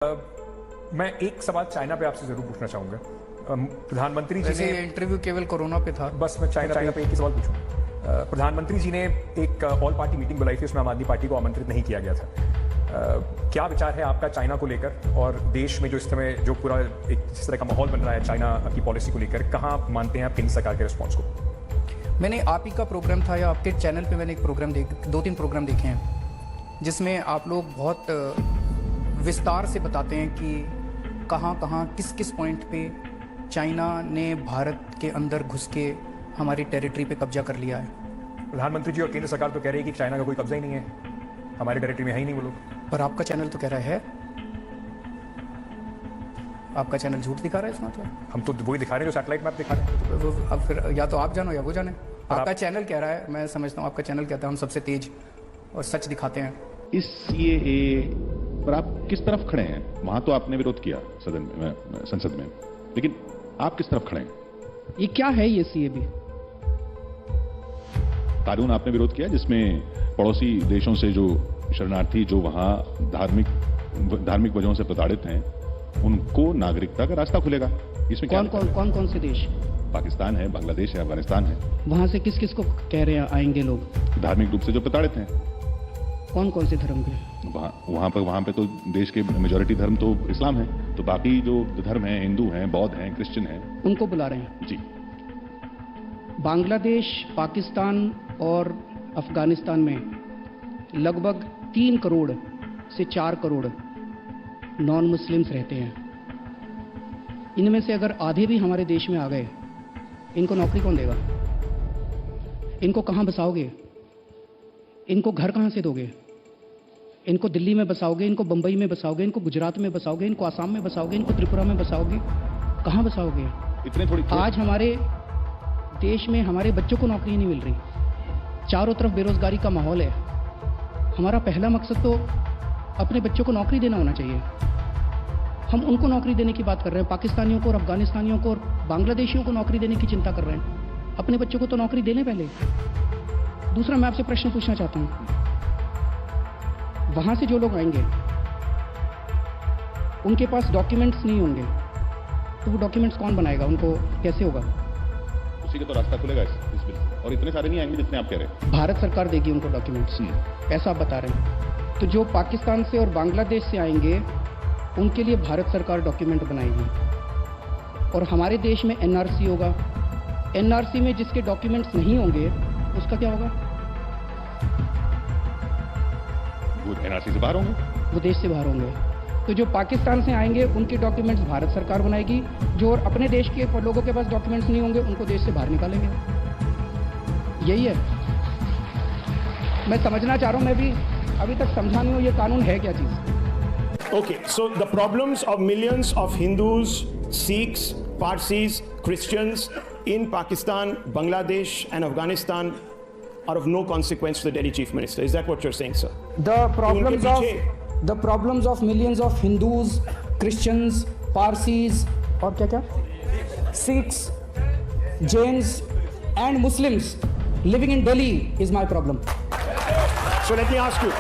मैं एक सवाल चाइना पे आपसे जरूर पूछना चाहूंगा। प्रधानमंत्री जी ने ये इंटरव्यू केवल कोरोना पे था। बस मैं चाइना पे एक ही सवाल पूछूं। प्रधानमंत्री जी ने एक ऑल पार्टी मीटिंग बुलाई थी, उसमें आम आदमी पार्टी को आमंत्रित नहीं किया गया था। क्या विचार है आपका चाइना को लेकर, और देश में जो इस समय जो पूरा एक जिस तरह का माहौल बन रहा है चाइना की पॉलिसी को लेकर, कहाँ आप मानते हैं आप केंद्र सरकार के रिस्पॉन्स को? मैंने आप ही का प्रोग्राम था या आपके चैनल पे मैंने एक प्रोग्राम दो तीन प्रोग्राम देखे हैं जिसमें आप लोग बहुत विस्तार से बताते हैं कि कहाँ किस किस पॉइंट पे चाइना ने भारत के अंदर घुस के हमारी टेरिटरी पे कब्जा कर लिया है। प्रधानमंत्री जी और केंद्र सरकार तो कह रही है कि चाइना का कोई कब्जा ही नहीं है, हमारी टेरिटरी में है ही नहीं वो लोग। पर आपका चैनल तो कह रहा है, आपका चैनल झूठ दिखा रहा है इसमें। तो हम तो वही दिखा रहे हैं जो सैटेलाइट मैप दिखा रहे हैं। अब फिर या तो आप जानो या वो जाने। आपका चैनल कह रहा है, मैं समझता हूँ आपका चैनल कहता है हम सबसे तेज और सच दिखाते हैं। इस सीएए पर आप किस तरफ खड़े हैं? वहां तो आपने विरोध किया सदन में, संसद में, लेकिन आप किस तरफ खड़े हैं? ये क्या है ये सीएबी? कानून आपने विरोध किया जिसमें पड़ोसी देशों से जो शरणार्थी जो वहां धार्मिक वजहों से प्रताड़ित हैं उनको नागरिकता का रास्ता खुलेगा। इसमें कौन से देश? पाकिस्तान है, बांग्लादेश है, अफगानिस्तान है। वहां से किस किस को कह रहे हैं आएंगे लोग? धार्मिक रूप से जो प्रताड़ित हैं। कौन से धर्म के? वहां पे तो देश के मेजॉरिटी धर्म तो इस्लाम है, तो बाकी जो धर्म है, हिंदू हैं, बौद्ध हैं, क्रिश्चियन हैं, उनको बुला रहे हैं जी। बांग्लादेश, पाकिस्तान और अफगानिस्तान में लगभग 3 करोड़ से 4 करोड़ नॉन मुस्लिम्स रहते हैं। इनमें से अगर आधे भी हमारे देश में आ गए, इनको नौकरी कौन देगा? इनको कहां बसाओगे? इनको घर कहां से दोगे? इनको दिल्ली में बसाओगे, इनको बंबई में बसाओगे, इनको गुजरात में बसाओगे, इनको आसाम में बसाओगे, इनको त्रिपुरा में बसाओगे? कहां बसाओगे? इतने थोड़ी आज हमारे देश में हमारे बच्चों को नौकरी नहीं मिल रही, चारों तरफ बेरोजगारी का माहौल है। हमारा पहला मकसद तो अपने बच्चों को नौकरी देना होना चाहिए। हम उनको नौकरी देने की बात कर रहे हैं, पाकिस्तानियों को और अफगानिस्तानियों को और बांग्लादेशियों को नौकरी देने की चिंता कर रहे हैं। अपने बच्चों को तो नौकरी देने पहले। दूसरा, मैं आपसे प्रश्न पूछना चाहता हूं, वहां से जो लोग आएंगे उनके पास डॉक्यूमेंट्स नहीं होंगे, तो वो डॉक्यूमेंट्स कौन बनाएगा? उनको कैसे होगा? उसी का तो रास्ता खुलेगा इस बिल से। और इतने सारे नहीं आएंगे जितने आप कह रहे हैं। भारत सरकार देगी उनको डॉक्यूमेंट्स, ऐसा आप बता रहे हैं। तो जो पाकिस्तान से और बांग्लादेश से आएंगे उनके लिए भारत सरकार डॉक्यूमेंट बनाएगी, और हमारे देश में एनआरसी होगा। एनआरसी में जिसके डॉक्यूमेंट्स नहीं होंगे उसका क्या होगा? वो एनआरसी से बाहर होंगे, वो देश से बाहर होंगे। तो जो पाकिस्तान से आएंगे उनके डॉक्यूमेंट्स भारत सरकार बनाएगी, जो और अपने देश के लोगों के पास डॉक्यूमेंट्स नहीं होंगे उनको देश से बाहर निकालेंगे। यही है। मैं समझना चाह रहा हूं, मैं भी अभी तक समझा नहीं हूं ये कानून है क्या चीज। Okay, so the problems of millions of Hindus, Sikhs, Parsis, Christians in Pakistan, Bangladesh and Afghanistan are of no consequence to the Delhi Chief Minister. Is that what you're saying, sir? The problems of millions of Hindus, Christians, Parsis और क्या Sikhs, Jains and Muslims living in Delhi is my problem. So let me ask you.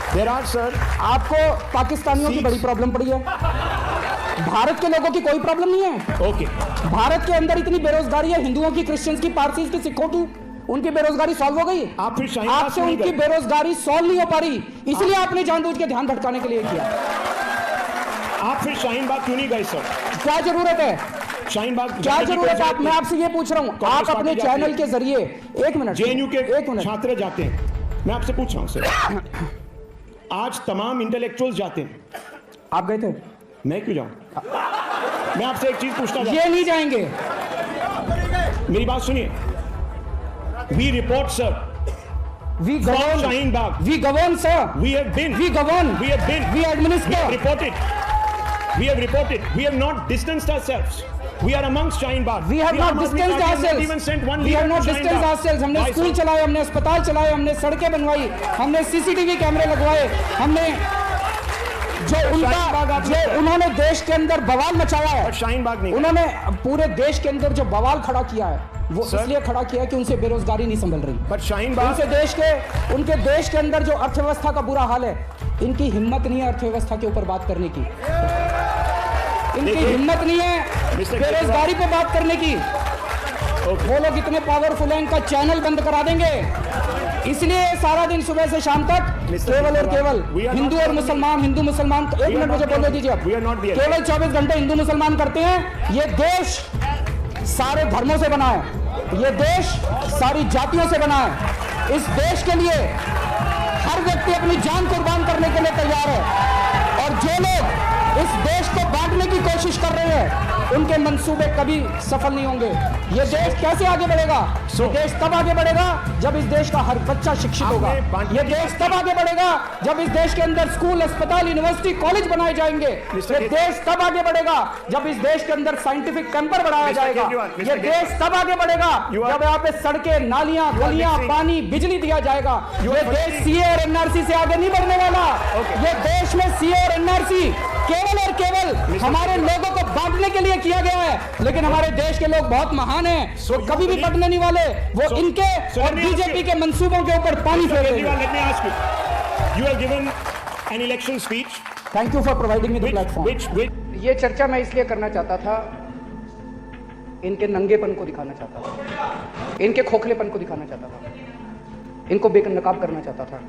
There are, sir, आपको पाकिस्तानियों की बड़ी problem पड़ी है, भारत के लोगों की कोई प्रॉब्लम नहीं है। okay. भारत के अंदर इतनी बेरोजगारी है, हिंदुओं की, क्रिश्चियंस की, पारसीज की, सिखों की, उनकी बेरोजगारी सॉल्व हो गई। आप फिर शाहीन आपसे बाग उनकी बेरोजगारी सॉल्व नहीं हो पा रही, इसलिए आपने जानबूझ के ध्यान भटकाने के लिए किया। आप फिर शाहीन बाग क्यों नहीं गए, सर? क्या जरूरत है? शाहीन बाग क्या जरूरत है? मैं आपसे ये पूछ रहा हूँ, आप अपने चैनल के जरिए, एक मिनट, जेएनयू के एक मिनट, छात्र जाते हैं, मैं आपसे पूछ रहा हूँ सर, आज तमाम इंटेलेक्चुअल्स जाते हैं, आप गए थे? मैं क्यों जाऊं? मैं आपसे एक चीज पूछना चाहता ये नहीं जाएंगे। हूं, मेरी बात सुनिए। We report, sir, We govern. Shaheen Bagh. We govern, sir. We have been. We govern. We have been. We administer. We have reported. We have reported. We have not distanced ourselves. We are amongst Shaheen Bagh. We have not distanced ourselves. Even sent one We have leader not to Shaheen distanced Bagh. ourselves. हमने Why, school sir? चलाए, हमने अस्पताल चलाए, हमने सड़कें बनवाई, हमने CCTV कैमरे लगवाए, हमने जो उन्होंने देश के अंदर बवाल मचाया है, But शाहीन बाग नहीं। उन्होंने पूरे देश के अंदर जो बवाल खड़ा किया है वो Sir? इसलिए खड़ा किया है कि उनसे बेरोजगारी नहीं संभल रही। बट शाहीन बाग उनके देश के अंदर जो अर्थव्यवस्था का बुरा हाल है, इनकी हिम्मत नहीं है अर्थव्यवस्था के ऊपर बात करने की, इनकी देखिए, हिम्मत नहीं है Mr. बेरोजगारी पे बात करने की। वो लोग इतने पावरफुल हैं, इनका चैनल बंद करा देंगे। इसलिए सारा दिन सुबह से शाम तक केवल और केवल हिंदू और मुसलमान, हिंदू मुसलमान, एक मिनट मुझे बोलने दीजिए आप, केवल 24 घंटे हिंदू मुसलमान करते हैं। ये देश सारे धर्मों से बना है, ये देश सारी जातियों से बना है। इस देश के लिए हर व्यक्ति अपनी जान कुर्बान करने के लिए तैयार है, और जो लोग इस देश को बांटने की कोशिश कर रहे हैं उनके मंसूबे कभी सफल नहीं होंगे। ये देश कैसे आगे बढ़ेगा? ये देश तब आगे बढ़ेगा जब इस देश का हर बच्चा शिक्षित होगा। ये देश तब आगे बढ़ेगा जब इस देश के अंदर स्कूल, अस्पताल, यूनिवर्सिटी, कॉलेज बनाए जाएंगे। ये देश तब आगे बढ़ेगा जब इस देश के अंदर साइंटिफिक कैंपर बढ़ाया जाएगा। ये देश तब आगे बढ़ेगा जब यहाँ पे सड़कें, नालियां, गलियां, पानी, बिजली दिया जाएगा। ये देश सीए और एनआरसी से आगे नहीं बढ़ने वाला। ये देश में सीए और एनआरसी केवल और केवल हमारे लोगों को बांटने के लिए किया गया है, लेकिन हमारे देश के लोग बहुत महान हैं, वो कभी भी पटने नहीं वाले। वो इनके और बीजेपी के मंसूबों के ऊपर पानी फेरेंगे। Let me ask you. You have given an election speech. Thank you for providing me the platform. Which ये चर्चा मैं इसलिए करना चाहता था, इनके नंगेपन को दिखाना चाहता था, इनके खोखलेपन को दिखाना चाहता था, इनको बेनकाब करना चाहता था।